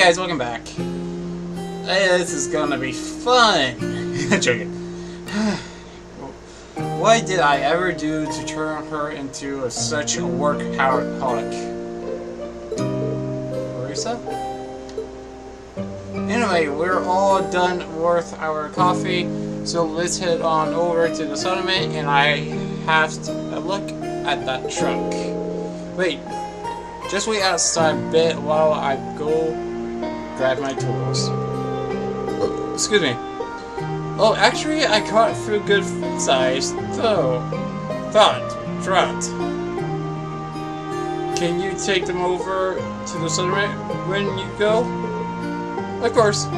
guys, welcome back. Hey, this is gonna be fun. Joking. What did I ever do to turn her into such a workaholic? Marisa? Anyway, we're all done with our coffee, so let's head on over to the settlement, and I have to look at that truck. Wait, just wait outside a bit while I go grab my tools. Excuse me. Oh, actually, I caught through good size, though. Drought. Can you take them over to the settlement when you go? Of course.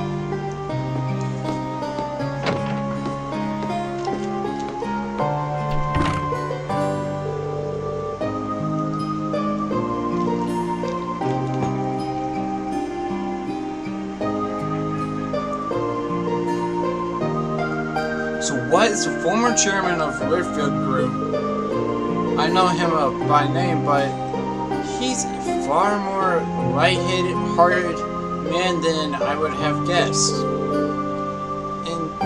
So what is the former chairman of Redfield Group? I know him by name, but he's a far more light-hearted man than I would have guessed.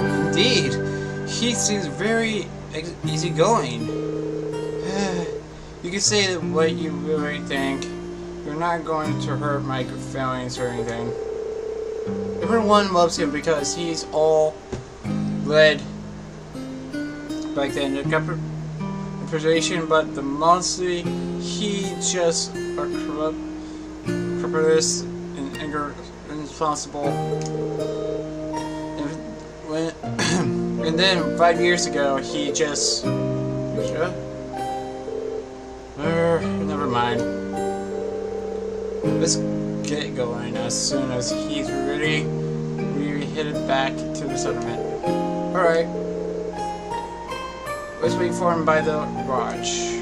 Indeed, he seems very easygoing. You can say what you really think. You're not going to hurt my feelings or anything. Everyone loves him because he's all led back then the reputation, but the mostly he just a corrupt, and irresponsible. And then 5 years ago, he just never mind. Let's get going as soon as he's ready. We headed back to the settlement. All right. Let's wait for him by the garage.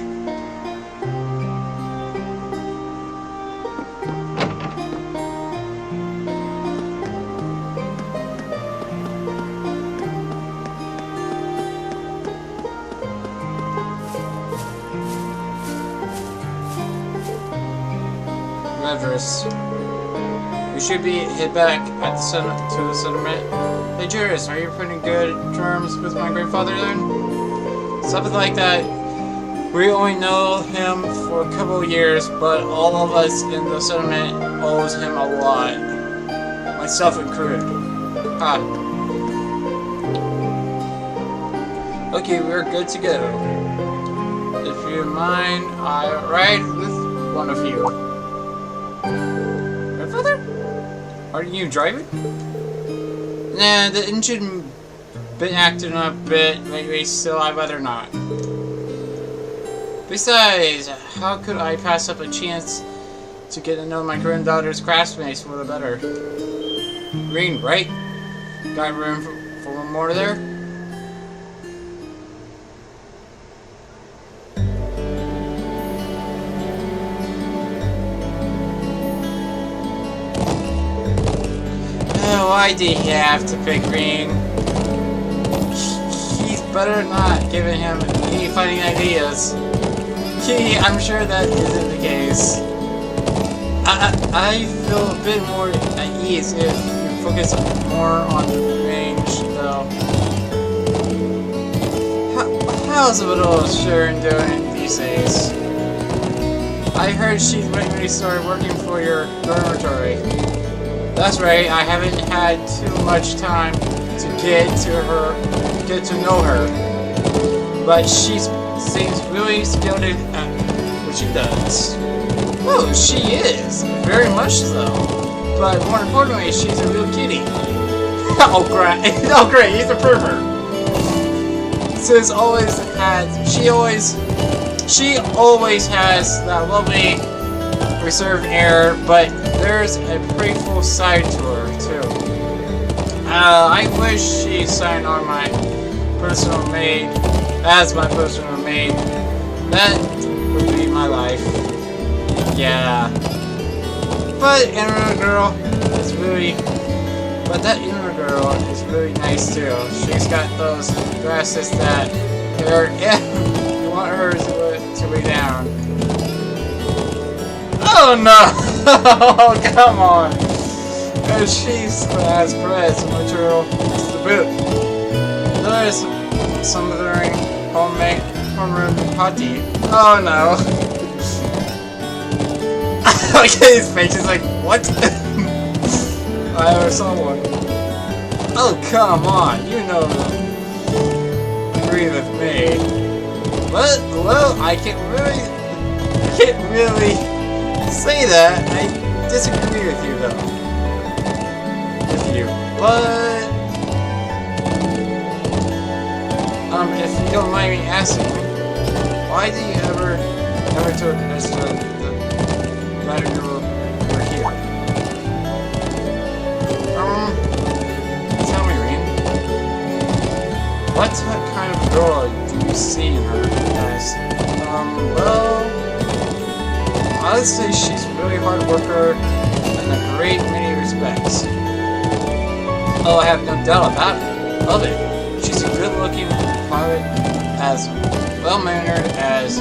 Everest. We should be head back at the to the settlement. Hey Juris, are you pretty good terms with my grandfather then? Something like that. We only know him for a couple of years, but all of us in the settlement owes him a lot. Myself included. Okay, we're good to go. If you mind, I ride with one of you. Grandfather? Are you driving? Nah, the engine been acting a bit lately, so I'd rather not. Besides, how could I pass up a chance to get to know my granddaughter's classmates for the better? Green, right? Got room for one more there? Oh, why did he have to pick green? Better not giving him any fighting ideas. I'm sure that isn't the case. I feel a bit more at ease if you focus more on the range, though. How's little Sharon doing these days? I heard she's recently started working for your dormitory. That's right, I haven't had too much time to get to know her, but she seems really skilled at what she does. Oh, she is, very much so. But more importantly, she's a real kitty. Oh great! Oh great! He's a pervert. She always has that lovely reserved air, but there's a playful side to her too. I wish she signed on my personal maid as my personal maid. That would be my life. Yeah. But that inner girl is really nice too. She's got those glasses that you want her to lay down. Oh no! Oh, come on! And she's has bread some material to boot. There is some smothering homemade homeroom hot tea. Oh no. Okay, his face is like, what? I ever saw one. Oh, come on, you know agree with me. But, well, I can't really say that. I disagree with you, though. But, if you don't mind me asking, why did you ever took us to that you were here? Tell me, Rean. What kind of girl do you see in her as? Well, I would say she's a really hard worker in a great many respects. Oh, I have no doubt of it. She's a good-looking pilot, as well-mannered as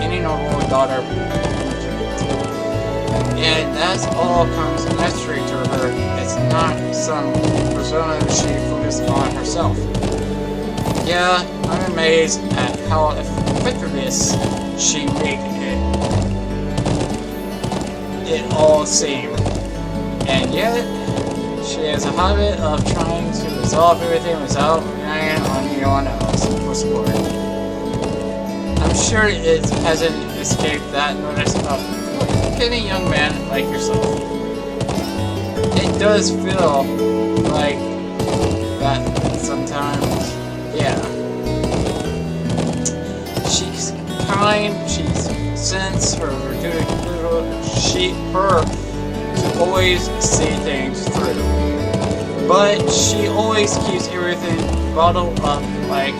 any normal daughter. And that's all comes naturally to her. It's not some persona she focused on herself. Yeah, I'm amazed at how effortless she made it all seem. And yet, she has a habit of trying to resolve everything without relying on anyone else for support. I'm sure it hasn't escaped that notice of any young man like yourself. It does feel like that sometimes. Yeah. She's kind, she's since her to always see things through. But she always keeps everything bottled up, like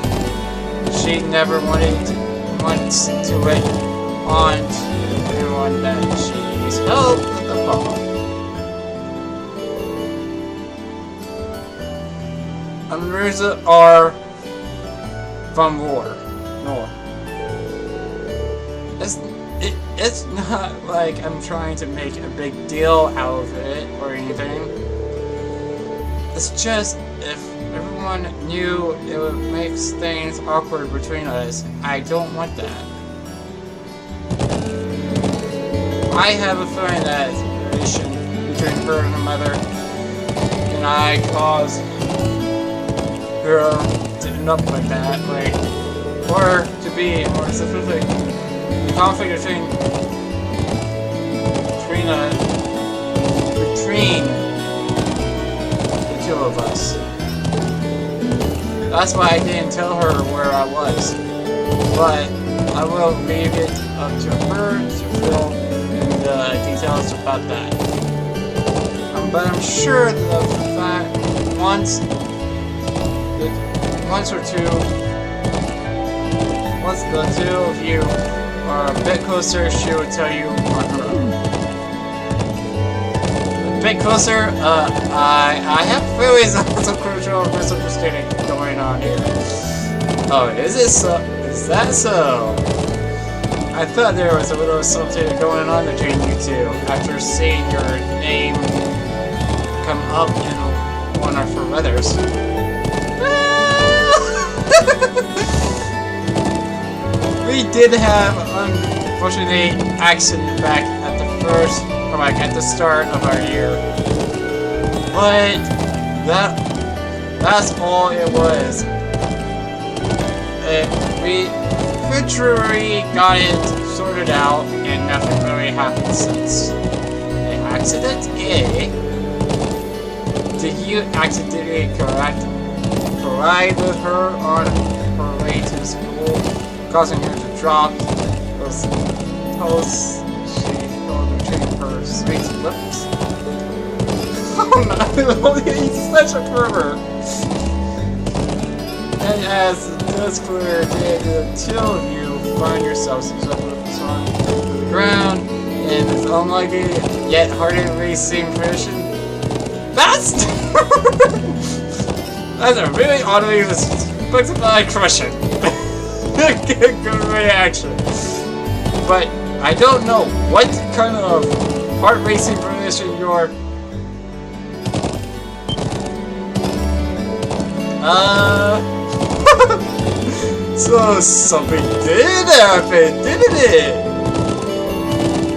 she never wants to let on to anyone that she needs help with the problem. Mirza are from war. No. It's not like I'm trying to make a big deal out of it or anything. It's just if everyone knew it would make things awkward between us, I don't want that. I have a feeling that the relation between her and her mother and I caused her to end up like that, or to be more specific, the conflict between the two of us. That's why I didn't tell her where I was, but I will leave it up to her to fill in the details about that. But I'm sure that once the two of you are a bit closer, she will tell you on her own. A bit closer, I have feelings of some crucial misunderstanding going on here. Oh, is that so? I thought there was a little something going on between you two after seeing your name come up in one of her letters. We did have an unfortunate accident back at the start of our year, but that's all it was. We eventually got it sorted out, and nothing really happened since. An accident? Did you accidentally collide with her on her way to school, causing her to drop those toes she held between her sweet lips? Oh no, he's such a pervert! And as it does clear, the two of you find yourselves on the ground in this unlikely yet hardly seen position. That's a really oddly specified question. Good reaction. But I don't know what kind of heart racing position you're So something did happen, didn't it?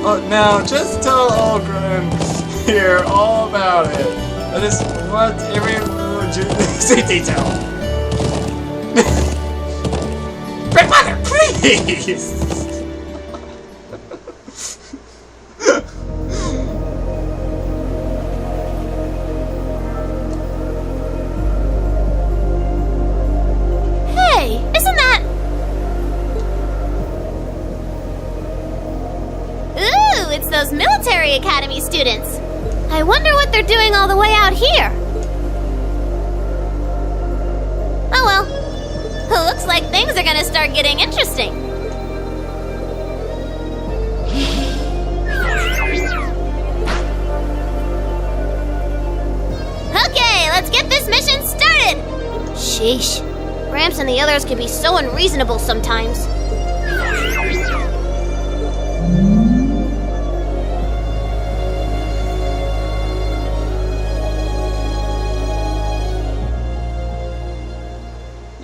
Oh, now just tell Ogren here all about it. That is what every juicy detail. Grandmother, please! Those military academy students. I wonder what they're doing all the way out here. Oh well. Looks like things are gonna start getting interesting. Okay, let's get this mission started. Sheesh. Gramps and the others can be so unreasonable sometimes.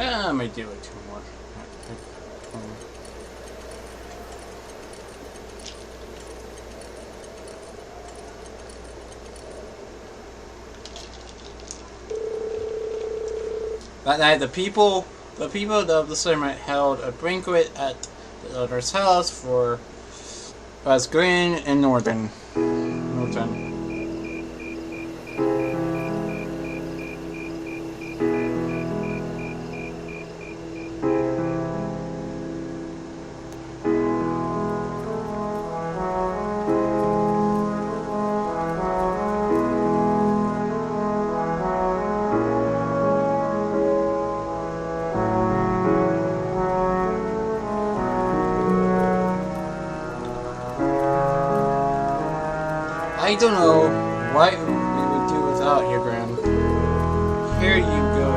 I may do it two more. That night, the people of the settlement held a banquet at the elder's house for Green and Norton. I don't know what we would do without you, Gran. Here you go.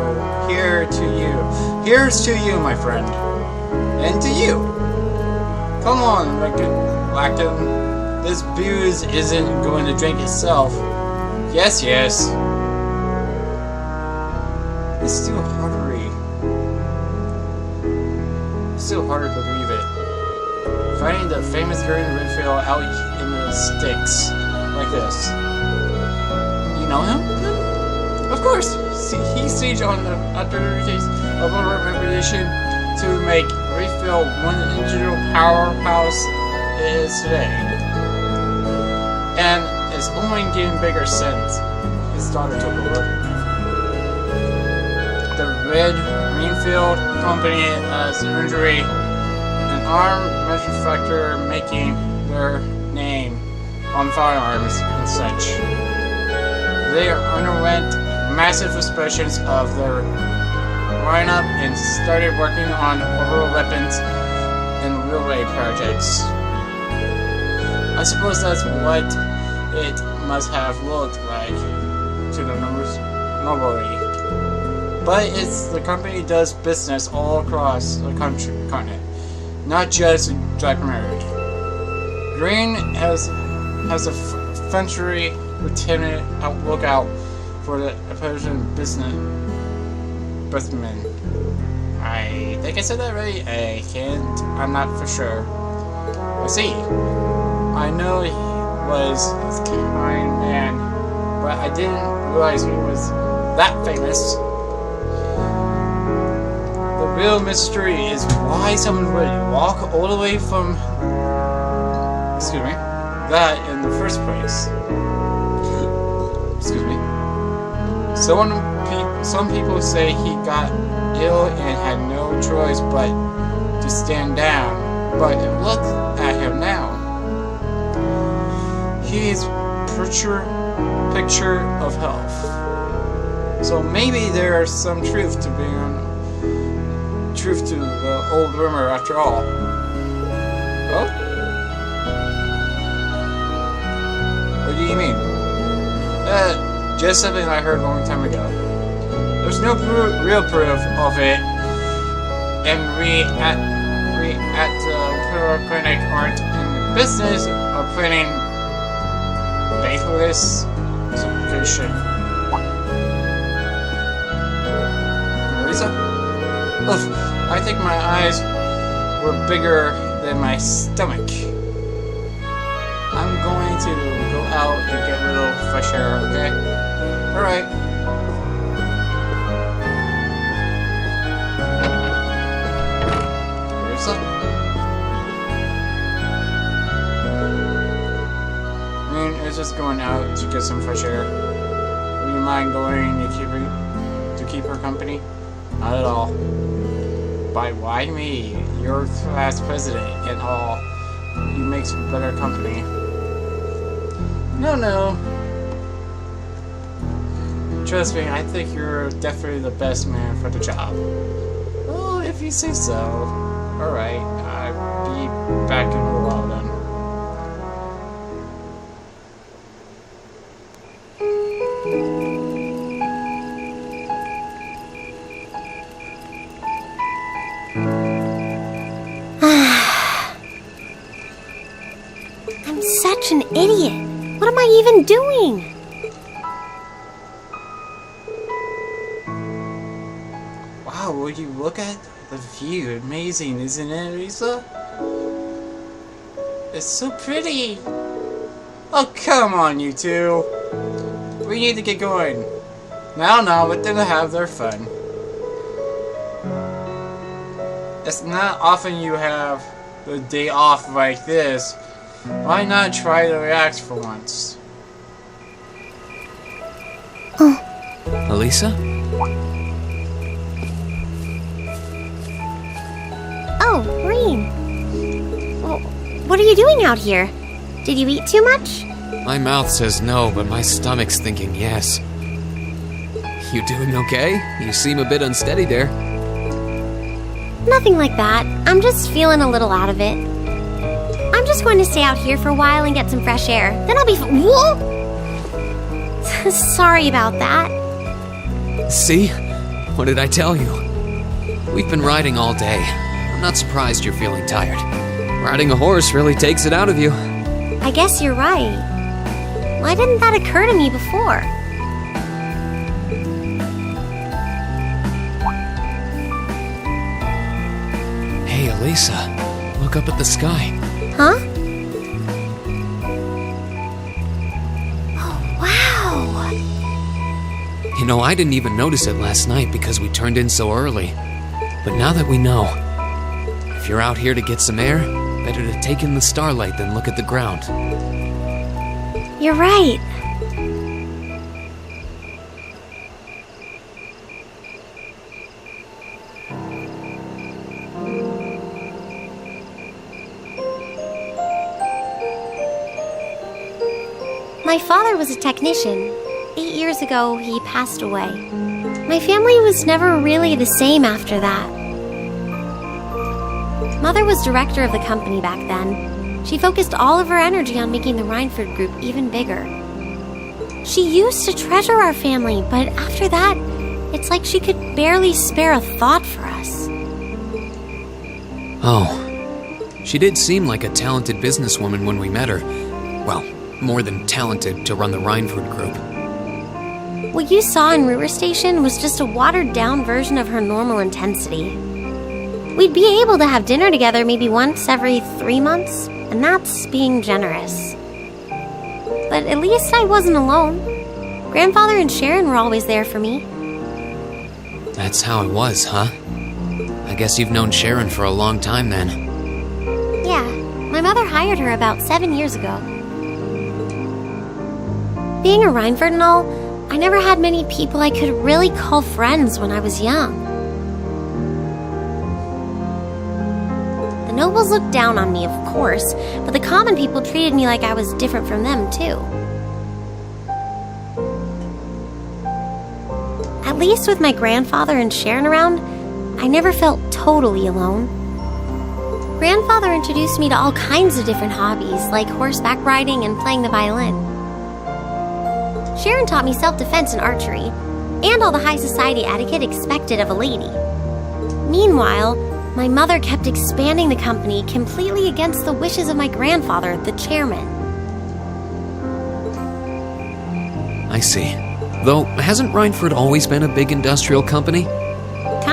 Here to you. Here's to you, my friend. And to you. Come on, Lactum. This booze isn't going to drink itself. Yes, yes. It's still hard to read. It's still harder to believe it. Finding the famous Gordon Redfield out in the sticks. Like this. You know him? Of course! See, he staged on the authorities of a reputation to make Redfield one of the digital powerhouse it is today. And it's only getting bigger since his daughter took over. The Red Greenfield Company has injury, an arm manufacturer making their name on firearms and such. They underwent massive suspicions of their lineup and started working on orbital weapons and railway projects. I suppose that's what it must have looked like to the nobody. But the company does business all across the continent, not just in Dracomerid. Green has a Frenchery lieutenant lookout for the opposing businessman. I think I said that right. I'm not for sure. Let's see. I know he was a kind man, but I didn't realize he was that famous. The real mystery is why someone would walk all the way from that in the first place. Excuse me. Some people say he got ill and had no choice but to stand down. But look at him now. He is picture of health. So maybe there's some truth to the old rumor after all. Oh? What do you mean? Just something I heard a long time ago. There's no real proof of it, and we at the clinic aren't in the business of printing faithless supplication. Risa? Oof, I think my eyes were bigger than my stomach. I'm going to go out and get a little fresh air, okay? Alright. Risa? I mean, it's just going out to get some fresh air. Would you mind going to keep her company? Not at all. But why me? You're class president and all. You make some better company. No. Trust me, I think you're definitely the best man for the job. Oh, if you say so. Alright, I'll be back in a while then. I'm such an idiot. What am I even doing? Wow, would you look at the view? Amazing, isn't it, Risa? It's so pretty. Oh, come on, you two. We need to get going. Now, let them have their fun. It's not often you have the day off like this. Why not try to relax for once? Elisa? Oh, Reem. Well, what are you doing out here? Did you eat too much? My mouth says no, but my stomach's thinking yes. You doing okay? You seem a bit unsteady there. Nothing like that. I'm just feeling a little out of it. I'm just going to stay out here for a while and get some fresh air. Then I'll be Whoa! Sorry about that. See? What did I tell you? We've been riding all day. I'm not surprised you're feeling tired. Riding a horse really takes it out of you. I guess you're right. Why didn't that occur to me before? Hey, Elisa. Look up at the sky. Huh? Oh, wow! You know, I didn't even notice it last night because we turned in so early. But now that we know, if you're out here to get some air, better to take in the starlight than look at the ground. You're right. My father was a technician. 8 years ago, he passed away. My family was never really the same after that. Mother was director of the company back then. She focused all of her energy on making the Rhineford Group even bigger. She used to treasure our family, but after that, it's like she could barely spare a thought for us. Oh. She did seem like a talented businesswoman when we met her. Well, more than talented to run the Rhineford Group. What you saw in Ruhr Station was just a watered-down version of her normal intensity. We'd be able to have dinner together maybe once every 3 months, and that's being generous. But at least I wasn't alone. Grandfather and Sharon were always there for me. That's how it was, huh? I guess you've known Sharon for a long time then. Yeah, my mother hired her about 7 years ago. Being a Rhineford and all, I never had many people I could really call friends when I was young. The nobles looked down on me, of course, but the common people treated me like I was different from them, too. At least with my grandfather and Sharon around, I never felt totally alone. Grandfather introduced me to all kinds of different hobbies, like horseback riding and playing the violin. Sharon taught me self-defense and archery, and all the high society etiquette expected of a lady. Meanwhile, my mother kept expanding the company completely against the wishes of my grandfather, the chairman. I see. Though, hasn't Rhineford always been a big industrial company?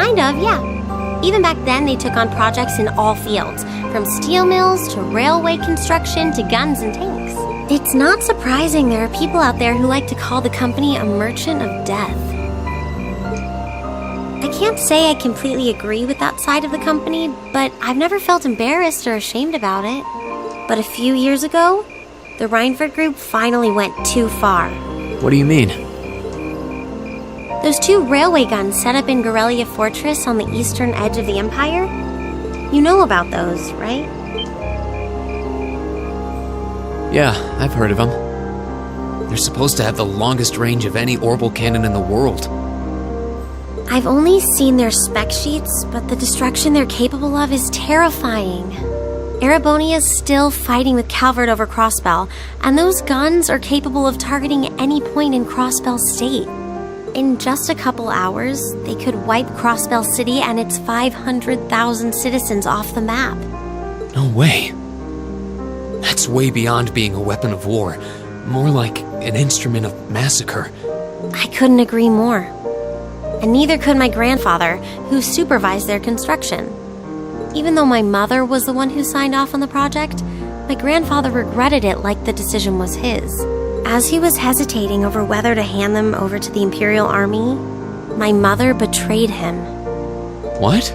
Kind of, yeah. Even back then, they took on projects in all fields, from steel mills to railway construction to guns and tanks. It's not surprising there are people out there who like to call the company a merchant of death. I can't say I completely agree with that side of the company, but I've never felt embarrassed or ashamed about it. But a few years ago, the Reinford Group finally went too far. What do you mean? Those 2 railway guns set up in Gorelia Fortress on the eastern edge of the Empire? You know about those, right? Yeah, I've heard of them. They're supposed to have the longest range of any orbital cannon in the world. I've only seen their spec sheets, but the destruction they're capable of is terrifying. Erebonia's still fighting with Calvert over Crossbell, and those guns are capable of targeting any point in Crossbell State. In just a couple hours, they could wipe Crossbell City and its 500,000 citizens off the map. No way. That's way beyond being a weapon of war. More like an instrument of massacre. I couldn't agree more. And neither could my grandfather, who supervised their construction. Even though my mother was the one who signed off on the project, my grandfather regretted it like the decision was his. As he was hesitating over whether to hand them over to the Imperial Army, my mother betrayed him. What?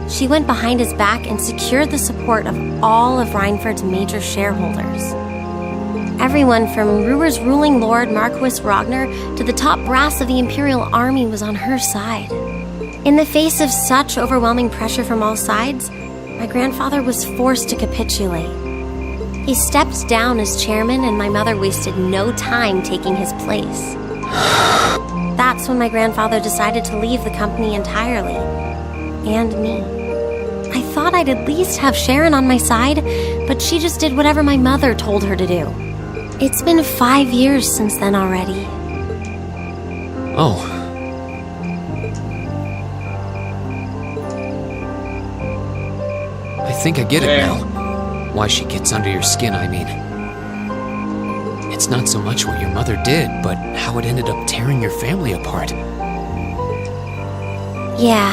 She went behind his back and secured the support of all of Reinford's major shareholders. Everyone from Ruhr's ruling lord Marquis Ragnar to the top brass of the Imperial Army was on her side. In the face of such overwhelming pressure from all sides, my grandfather was forced to capitulate. He stepped down as chairman, and my mother wasted no time taking his place. That's when my grandfather decided to leave the company entirely. And me. I thought I'd at least have Sharon on my side, but she just did whatever my mother told her to do. It's been 5 years since then already. Oh. I think I get it now. Why she gets under your skin, I mean. It's not so much what your mother did, but how it ended up tearing your family apart. Yeah.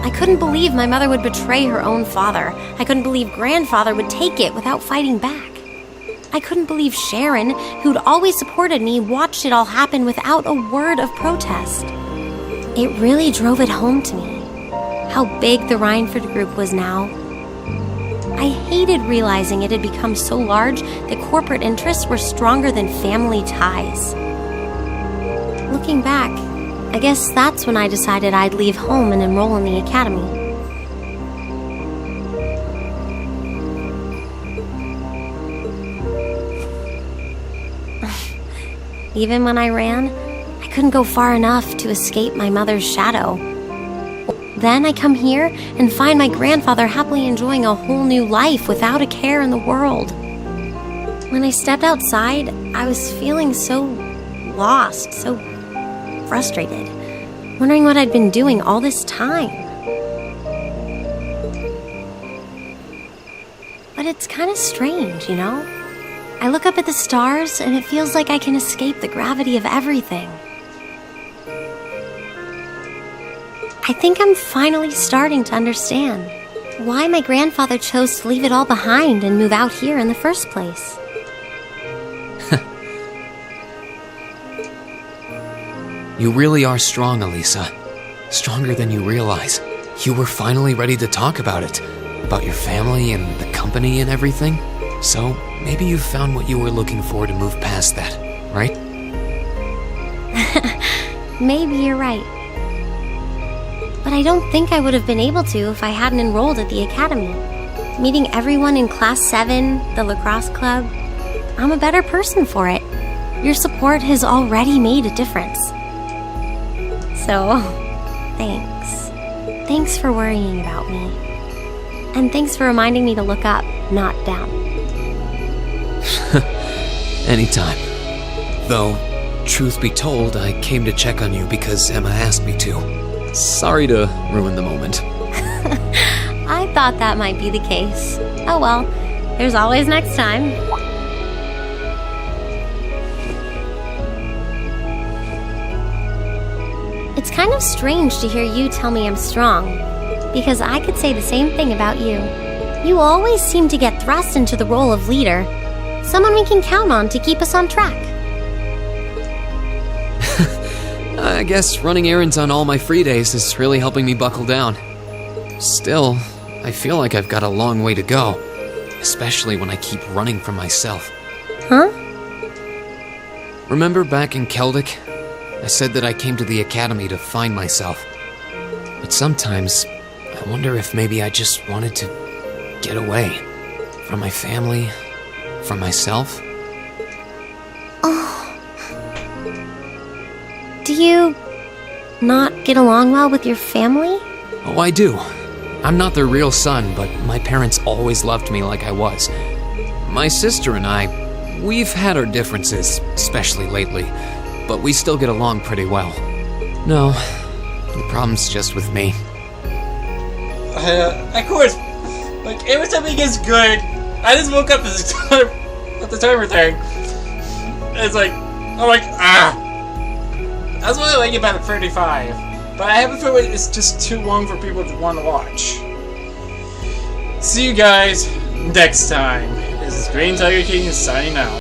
I couldn't believe my mother would betray her own father. I couldn't believe grandfather would take it without fighting back. I couldn't believe Sharon, who'd always supported me, watched it all happen without a word of protest. It really drove it home to me, how big the Reinford Group was now. I hated realizing it had become so large that corporate interests were stronger than family ties. Looking back, I guess that's when I decided I'd leave home and enroll in the academy. Even when I ran, I couldn't go far enough to escape my mother's shadow. Then I come here and find my grandfather happily enjoying a whole new life without a care in the world. When I stepped outside, I was feeling so lost, so frustrated, wondering what I'd been doing all this time. But it's kind of strange, you know? I look up at the stars and it feels like I can escape the gravity of everything. I think I'm finally starting to understand why my grandfather chose to leave it all behind and move out here in the first place. You really are strong, Elisa. Stronger than you realize. You were finally ready to talk about it. About your family and the company and everything. So, maybe you found what you were looking for to move past that, right? Maybe you're right. But I don't think I would have been able to if I hadn't enrolled at the academy. Meeting everyone in Class 7, the lacrosse club, I'm a better person for it. Your support has already made a difference. So, thanks. Thanks for worrying about me. And thanks for reminding me to look up, not down. Anytime. Though, truth be told, I came to check on you because Emma asked me to. Sorry to ruin the moment. I thought that might be the case. Oh well, there's always next time. It's kind of strange to hear you tell me I'm strong, because I could say the same thing about you. You always seem to get thrust into the role of leader, someone we can count on to keep us on track. I guess running errands on all my free days is really helping me buckle down. Still, I feel like I've got a long way to go, especially when I keep running from myself. Huh? Remember back in Keldic? I said that I came to the academy to find myself. But sometimes, I wonder if maybe I just wanted to get away. From my family, from myself. Do you not get along well with your family? Oh, I do. I'm not their real son, but my parents always loved me like I was. My sister and I, we've had our differences, especially lately, but we still get along pretty well. No, the problem's just with me. Of course, like, every time it gets good, I just woke up at the timer thing. It's like, I'm like, ah! That's what I like about 35. But I have a feeling it's just too long for people to want to watch. See you guys next time. This is Green Tiger King signing out.